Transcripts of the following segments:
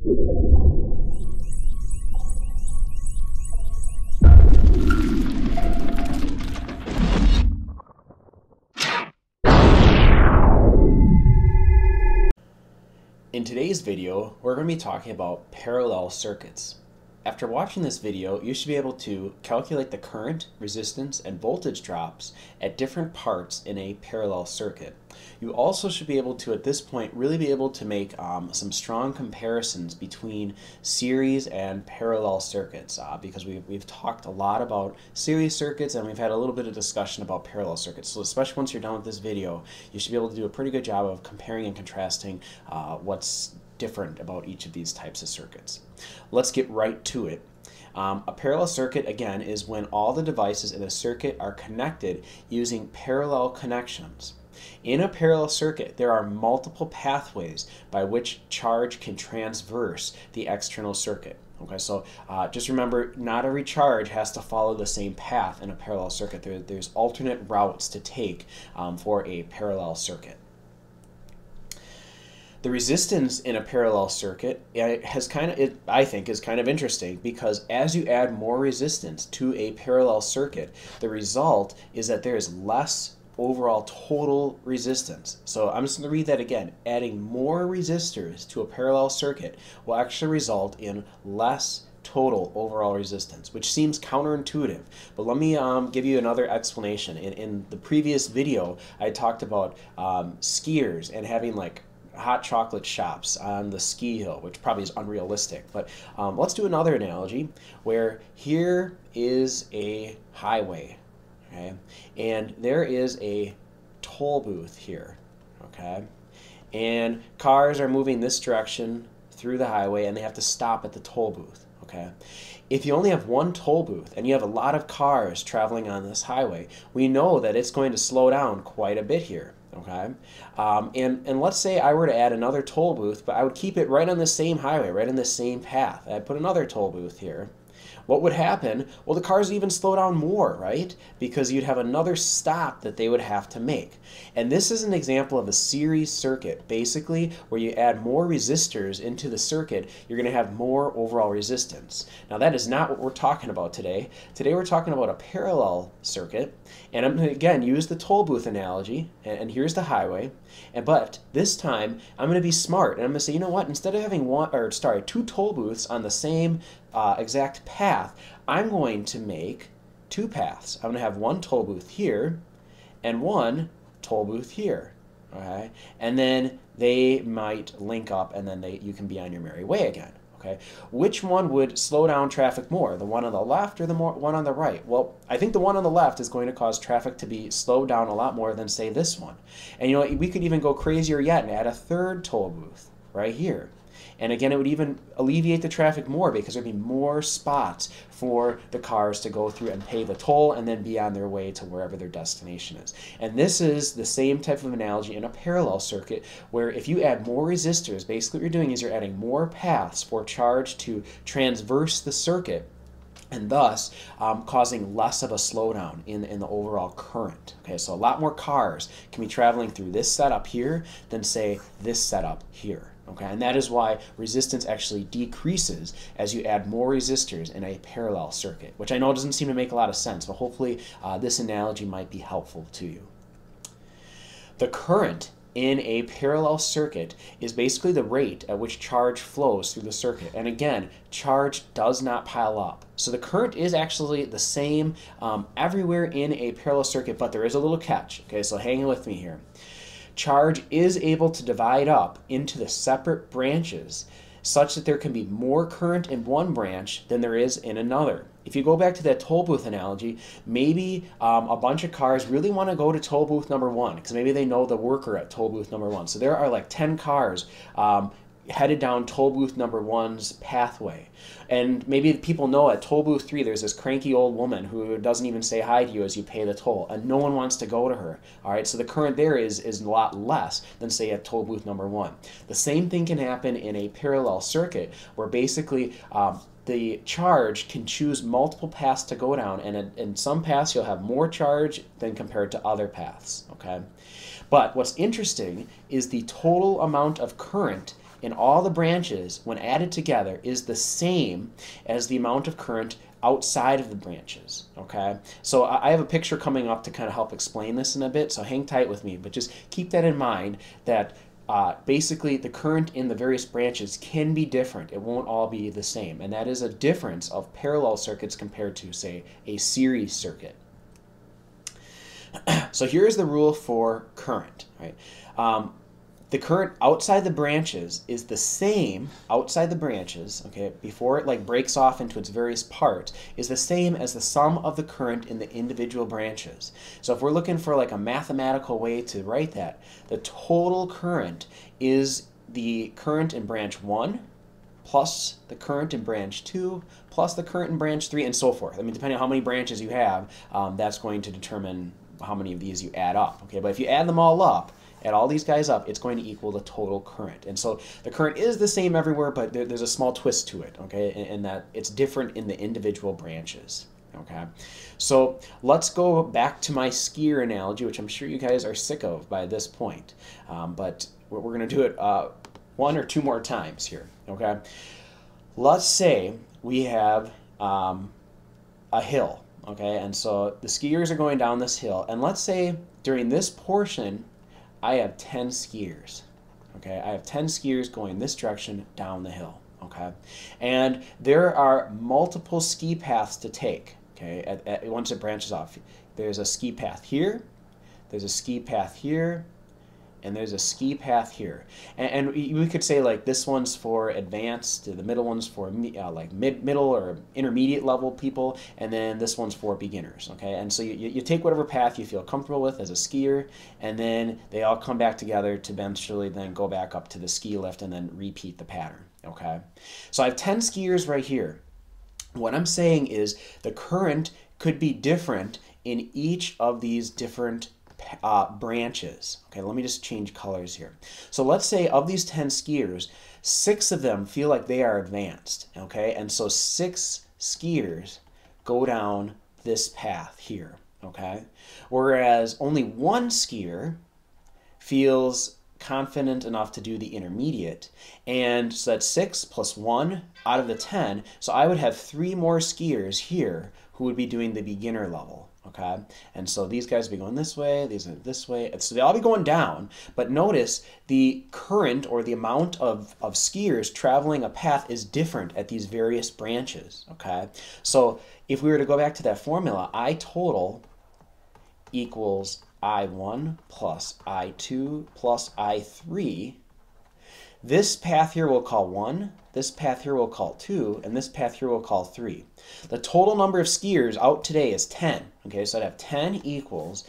In today's video, we're going to be talking about parallel circuits. After watching this video, you should be able to calculate the current, resistance, and voltage drops at different parts in a parallel circuit. You also should be able to, at this point, really be able to make some strong comparisons between series and parallel circuits because we've talked a lot about series circuits and we've had a little bit of discussion about parallel circuits. So especially once you're done with this video, you should be able to do a pretty good job of comparing and contrasting what's different about each of these types of circuits. Let's get right to it. A parallel circuit, again, is when all the devices in a circuit are connected using parallel connections. In a parallel circuit, there are multiple pathways by which charge can transverse the external circuit. Okay, so just remember, not every charge has to follow the same path in a parallel circuit. There's alternate routes to take for a parallel circuit. The resistance in a parallel circuit I think is kind of interesting because as you add more resistance to a parallel circuit, the result is that there is less overall total resistance. So I'm just going to read that again. Adding more resistors to a parallel circuit will actually result in less total overall resistance, which seems counterintuitive. But let me give you another explanation. In the previous video, I talked about skiers and having like hot chocolate shops on the ski hill, which probably is unrealistic. But let's do another analogy where here is a highway, okay, and there is a toll booth here, okay, and cars are moving this direction through the highway and they have to stop at the toll booth, okay. If you only have one toll booth and you have a lot of cars traveling on this highway, we know that it's going to slow down quite a bit here. Okay, and let's say I were to add another toll booth, but I would keep it right on the same highway, right on the same path. I'd put another toll booth here. What would happen? Well, the cars would even slow down more, right? Because you'd have another stop that they would have to make. And this is an example of a series circuit, basically, where you add more resistors into the circuit, you're going to have more overall resistance. Now, that is not what we're talking about today. Today, we're talking about a parallel circuit. And I'm going to, again, use the toll booth analogy. And here's the highway. But this time, I'm going to be smart. And I'm going to say, you know what? Instead of having two toll booths on the same exact path, I'm going to make two paths. I'm going to have one toll booth here and one toll booth here. Okay? And then they might link up and then you can be on your merry way again. Okay? Which one would slow down traffic more, the one on the left or the one on the right? Well, I think the one on the left is going to cause traffic to be slowed down a lot more than, say, this one. And you know, we could even go crazier yet and add a third toll booth right here. And again, it would even alleviate the traffic more because there'd be more spots for the cars to go through and pay the toll and then be on their way to wherever their destination is. And this is the same type of analogy in a parallel circuit where if you add more resistors, basically what you're doing is you're adding more paths for charge to transverse the circuit, and thus causing less of a slowdown in the overall current. Okay, so a lot more cars can be traveling through this setup here than, say, this setup here. Okay, and that is why resistance actually decreases as you add more resistors in a parallel circuit, which I know doesn't seem to make a lot of sense, but hopefully this analogy might be helpful to you. The current in a parallel circuit is basically the rate at which charge flows through the circuit. And again, charge does not pile up. So the current is actually the same everywhere in a parallel circuit, but there is a little catch. Okay, so hang with me here. Charge is able to divide up into the separate branches such that there can be more current in one branch than there is in another. If you go back to that toll booth analogy, maybe a bunch of cars really want to go to toll booth number 1 because maybe they know the worker at toll booth number 1. So there are like 10 cars headed down toll booth number 1's pathway. And maybe people know at toll booth 3 there's this cranky old woman who doesn't even say hi to you as you pay the toll, and no one wants to go to her. All right, so the current there is a lot less than, say, at toll booth number 1. The same thing can happen in a parallel circuit where basically the charge can choose multiple paths to go down, and in some paths you'll have more charge than compared to other paths. Okay, but what's interesting is the total amount of current in all the branches, when added together, is the same as the amount of current outside of the branches, okay? So I have a picture coming up to kind of help explain this in a bit, so hang tight with me, but just keep that in mind that basically the current in the various branches can be different. It won't all be the same, and that is a difference of parallel circuits compared to, say, a series circuit. So here's the rule for current, right? The current outside the branches is the same outside the branches, okay, before it like breaks off into its various parts, is the same as the sum of the current in the individual branches. So if we're looking for like a mathematical way to write that, the total current is the current in branch 1 plus the current in branch 2 plus the current in branch 3 and so forth. I mean, depending on how many branches you have, that's going to determine how many of these you add up, okay? But if you add them all up, add all these guys up, it's going to equal the total current. And so the current is the same everywhere, but there's a small twist to it, okay, in that it's different in the individual branches, okay? So let's go back to my skier analogy, which I'm sure you guys are sick of by this point, but we're going to do it one or two more times here, okay? Let's say we have a hill, okay, and so the skiers are going down this hill, and let's say during this portion, I have 10 skiers, okay? I have 10 skiers going this direction down the hill, okay? And there are multiple ski paths to take, okay, once it branches off. There's a ski path here, there's a ski path here, and there's a ski path here. And we could say like this one's for advanced, the middle one's for like middle or intermediate level people, and then this one's for beginners, okay? And so you take whatever path you feel comfortable with as a skier, and then they all come back together to eventually then go back up to the ski lift and then repeat the pattern, okay? So I have 10 skiers right here. What I'm saying is the current could be different in each of these different branches. Okay, let me just change colors here. So let's say of these 10 skiers, 6 of them feel like they are advanced, okay? And so 6 skiers go down this path here, okay? Whereas only 1 skier feels confident enough to do the intermediate, and so that's 6 plus 1 out of the 10, so I would have 3 more skiers here who would be doing the beginner level. Okay, and so these guys will be going this way, these are this way, so they'll all be going down, but notice the current or the amount of skiers traveling a path is different at these various branches, okay? So if we were to go back to that formula, I total equals I1 plus I2 plus I3. This path here we'll call 1, this path here we'll call 2, and this path here we'll call 3. The total number of skiers out today is 10. Okay, so I'd have 10 equals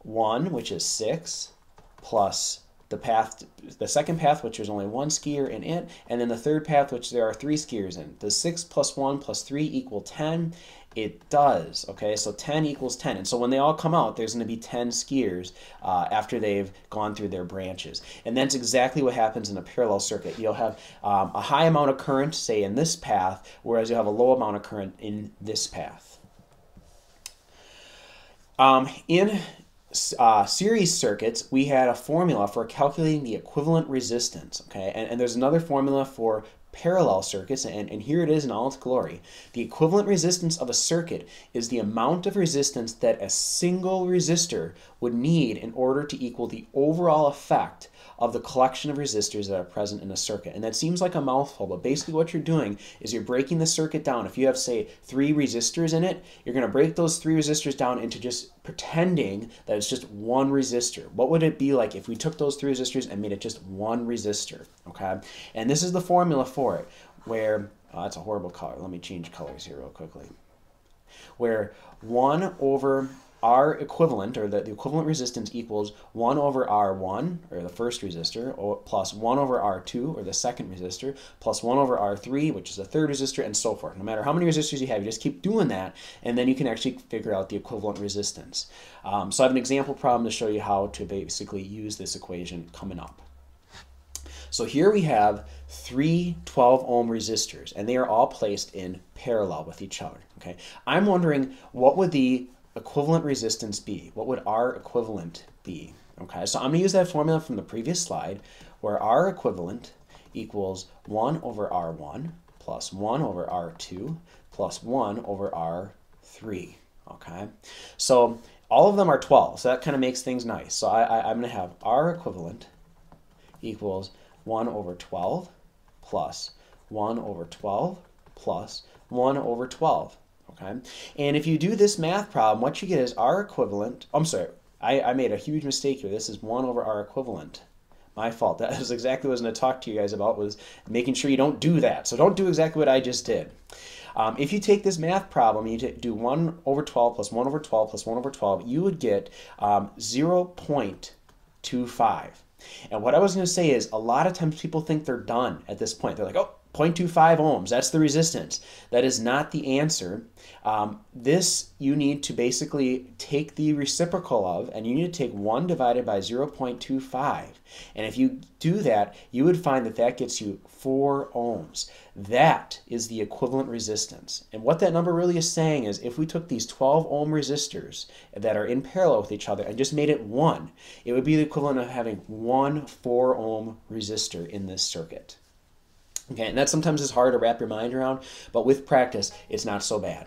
1, which is 6, plus the second path, which there's only 1 skier in it, and then the third path, which there are 3 skiers in. Does 6 plus 1 plus 3 equal 10? It does, okay? So 10 equals 10. And so when they all come out, there's going to be 10 skiers after they've gone through their branches. And that's exactly what happens in a parallel circuit. You'll have a high amount of current, say, in this path, whereas you'll have a low amount of current in this path. In series circuits, we had a formula for calculating the equivalent resistance, okay? And there's another formula for parallel circuits, and here it is in all its glory. The equivalent resistance of a circuit is the amount of resistance that a single resistor would need in order to equal the overall effect of the collection of resistors that are present in a circuit. And that seems like a mouthful, but basically what you're doing is you're breaking the circuit down. If you have, say, 3 resistors in it, you're going to break those 3 resistors down into just pretending that it's just one resistor. What would it be like if we took those 3 resistors and made it just one resistor, okay? And this is the formula for it, where, that's a horrible color. Let me change colors here real quickly. Where 1 over R equivalent, or the equivalent resistance, equals 1 over R1, or the first resistor, or plus 1 over R2, or the second resistor, plus 1 over R3, which is the third resistor, and so forth. No matter how many resistors you have, you just keep doing that, and then you can actually figure out the equivalent resistance. So I have an example problem to show you how to basically use this equation coming up. So here we have 3 12-ohm resistors, and they are all placed in parallel with each other. Okay, I'm wondering, what would the equivalent resistance be? What would R equivalent be? Okay, so I'm going to use that formula from the previous slide, where R equivalent equals 1 over R1 plus 1 over R2 plus 1 over R3. Okay, so all of them are 12, so that kind of makes things nice. So I'm going to have R equivalent equals 1 over 12 plus 1 over 12 plus 1 over 12. Okay, and if you do this math problem, what you get is R equivalent. I'm sorry, I made a huge mistake here. This is 1 over R equivalent. My fault. That is exactly what I was going to talk to you guys about, was making sure you don't do that. So don't do exactly what I just did. If you take this math problem, you do 1 over 12 plus 1 over 12 plus 1 over 12, you would get 0.25. And what I was going to say is, a lot of times people think they're done at this point. They're like, oh, 0.25 ohms, that's the resistance. That is not the answer. This you need to basically take the reciprocal of, and you need to take 1 divided by 0.25. And if you do that, you would find that that gets you 4 ohms. That is the equivalent resistance. And what that number really is saying is, if we took these 12 ohm resistors that are in parallel with each other and just made it 1, it would be the equivalent of having 1 4 ohm resistor in this circuit. Okay, and that sometimes is hard to wrap your mind around, but with practice, it's not so bad.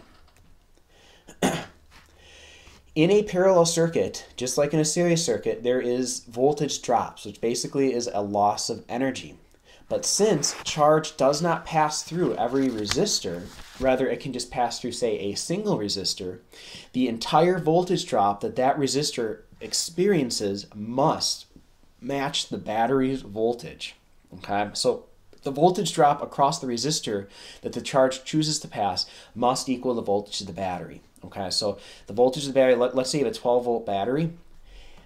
In a parallel circuit, just like in a series circuit, there is voltage drops, which basically is a loss of energy. But since charge does not pass through every resistor, rather it can just pass through, say, a single resistor, the entire voltage drop that that resistor experiences must match the battery's voltage. Okay, so the voltage drop across the resistor that the charge chooses to pass must equal the voltage of the battery. Okay, so the voltage of the battery, let's say you have a 12 volt battery,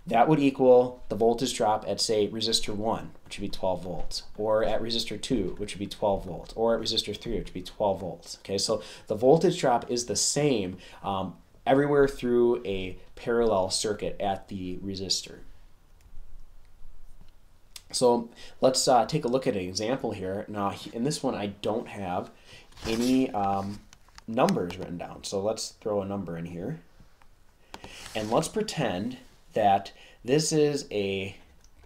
that would equal the voltage drop at, say, resistor 1, which would be 12 volts, or at resistor 2, which would be 12 volts, or at resistor 3, which would be 12 volts. Okay, so the voltage drop is the same everywhere through a parallel circuit at the resistor. So let's take a look at an example here. Now, in this one, I don't have any numbers written down. So let's throw a number in here. And let's pretend that this is a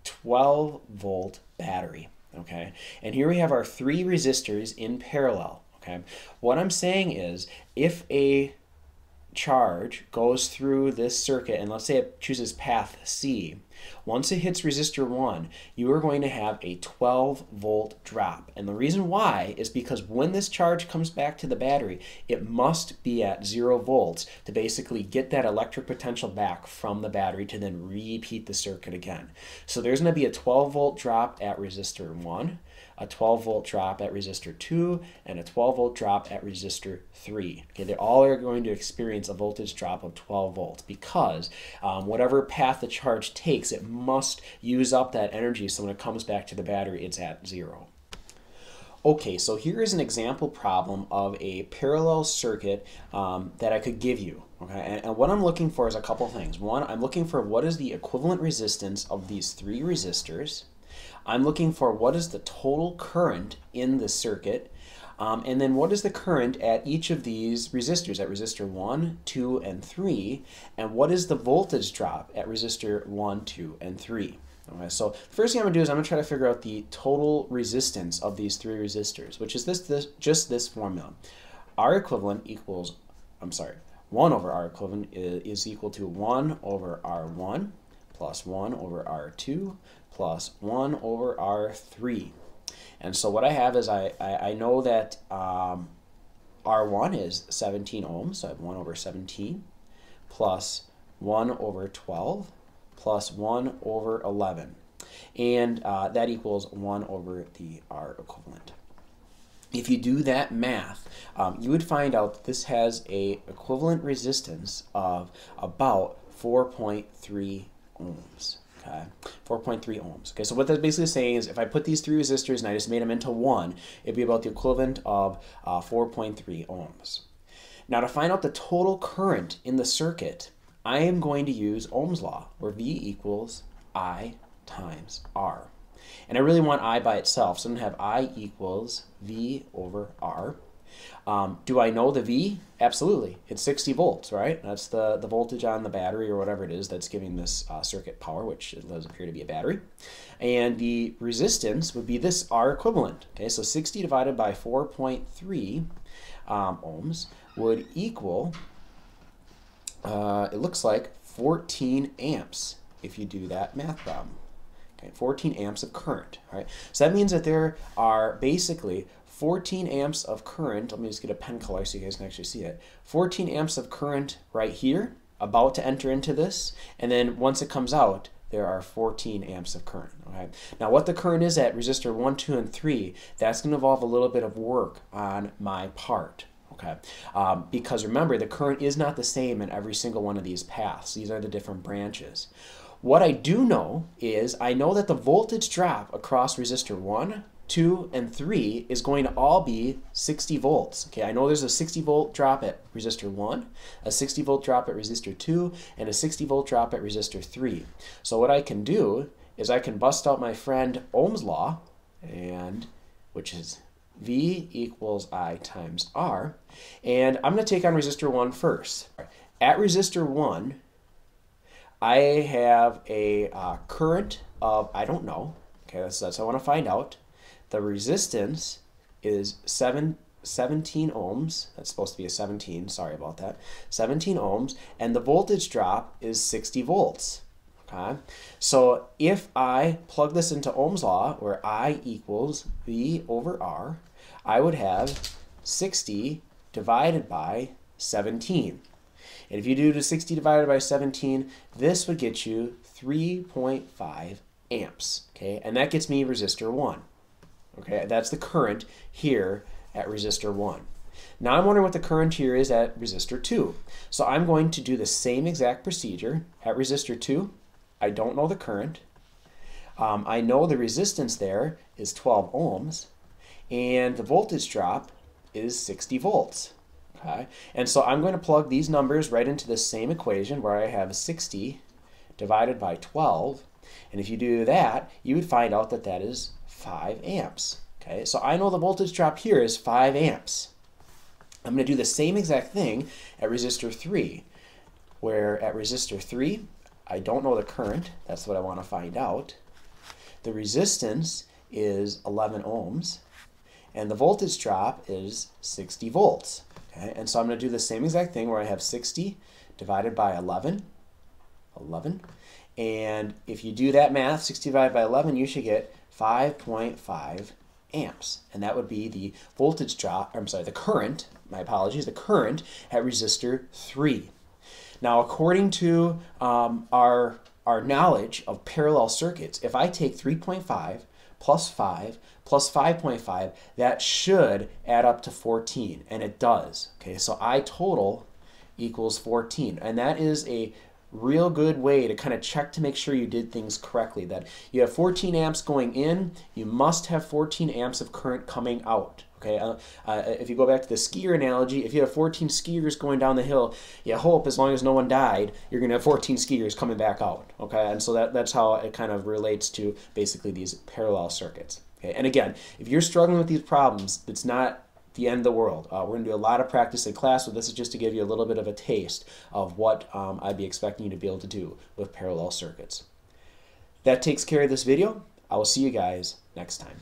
12 volt battery. Okay, and here we have our 3 resistors in parallel. Okay, what I'm saying is, if a charge goes through this circuit, and let's say it chooses path C, once it hits resistor 1, you are going to have a 12 volt drop. And the reason why is because when this charge comes back to the battery, it must be at 0 volts to basically get that electric potential back from the battery to then repeat the circuit again. So there's going to be a 12 volt drop at resistor 1, a 12 volt drop at resistor 2, and a 12 volt drop at resistor 3. Okay, they all are going to experience a voltage drop of 12 volts because whatever path the charge takes, it must use up that energy, so when it comes back to the battery, it's at 0. Okay, so here is an example problem of a parallel circuit that I could give you. Okay, and what I'm looking for is a couple things. One, I'm looking for what is the equivalent resistance of these 3 resistors. I'm looking for what is the total current in the circuit, and then what is the current at each of these resistors, at resistor 1, 2, and 3, and what is the voltage drop at resistor 1, 2, and 3. Okay, so the first thing I'm going to do is I'm going to try to figure out the total resistance of these 3 resistors, which is just this formula. R equivalent equals, 1 over R equivalent is equal to 1 over R1 plus 1 over R2 plus 1 over R3. And so what I have is I know that R1 is 17 ohms, so I have 1 over 17 plus 1 over 12 plus 1 over 11. And that equals 1 over the R equivalent. If you do that math, you would find out that this has a equivalent resistance of about 4.3 ohms. Okay, 4.3 ohms. Okay, so what that's basically saying is, if I put these 3 resistors and I just made them into one, it'd be about the equivalent of 4.3 ohms. Now, to find out the total current in the circuit, I am going to use Ohm's law, where V equals I times R. And I really want I by itself, so I'm going to have I equals V over R. Do I know the V? Absolutely. It's 60 volts, right? That's the voltage on the battery or whatever it is that's giving this circuit power, which it does appear to be a battery. And the resistance would be this R equivalent. Okay, so 60 divided by 4.3 ohms would equal, it looks like 14 amps if you do that math problem. Okay, 14 amps of current. All right, so that means that there are basically 14 amps of current. Let me just get a pen color so you guys can actually see it. 14 amps of current right here, about to enter into this, and then once it comes out, there are 14 amps of current. Okay. Now what the current is at resistor 1, 2, and 3, that's going to involve a little bit of work on my part. Okay, because remember, the current is not the same in every single one of these paths. These are the different branches. What I do know is I know that the voltage drop across resistor 1, 2, and 3 is going to all be 60 volts. Okay, I know there's a 60 volt drop at resistor 1, a 60 volt drop at resistor 2, and a 60 volt drop at resistor 3. So what I can do is I can bust out my friend Ohm's law, and which is V equals I times R, and I'm going to take on resistor 1 first. At resistor 1, I have a current of, I don't know, okay, that's what I want to find out. The resistance is 17 ohms, that's supposed to be a 17, sorry about that, 17 ohms, and the voltage drop is 60 volts. Okay, so if I plug this into Ohm's law, where I equals V over R, I would have 60 divided by 17. And if you do the 60 divided by 17, this would get you 3.5 amps. Okay, and that gets me resistor 1. Okay, that's the current here at resistor 1. Now I'm wondering what the current here is at resistor 2. So I'm going to do the same exact procedure at resistor 2. I don't know the current. I know the resistance there is 12 ohms, and the voltage drop is 60 volts. Okay, and so I'm going to plug these numbers right into the same equation where I have 60 divided by 12, and if you do that, you would find out that that is 5 amps. Okay, so I know the voltage drop here is 5 amps. I'm going to do the same exact thing at resistor 3, where at resistor 3, I don't know the current, that's what I want to find out. The resistance is 11 ohms, and the voltage drop is 60 volts. Okay, and so I'm going to do the same exact thing where I have 60 divided by 11, and if you do that math, 60 divided by 11, you should get 5.5 amps, and that would be the voltage drop, I'm sorry, the current, my apologies, the current at resistor 3. Now, according to our knowledge of parallel circuits, if I take 3.5 plus 5 plus 5.5, that should add up to 14, and it does. Okay, so I total equals 14, and that is a real good way to kind of check to make sure you did things correctly, that you have 14 amps going in, you must have 14 amps of current coming out. Okay, if you go back to the skier analogy, if you have 14 skiers going down the hill, you hope as long as no one died, you're going to have 14 skiers coming back out. Okay, and so that's how it kind of relates to basically these parallel circuits. Okay, and again, if you're struggling with these problems, it's not the end of the world. We're going to do a lot of practice in class, so this is just to give you a little bit of a taste of what I'd be expecting you to be able to do with parallel circuits. That takes care of this video. I will see you guys next time.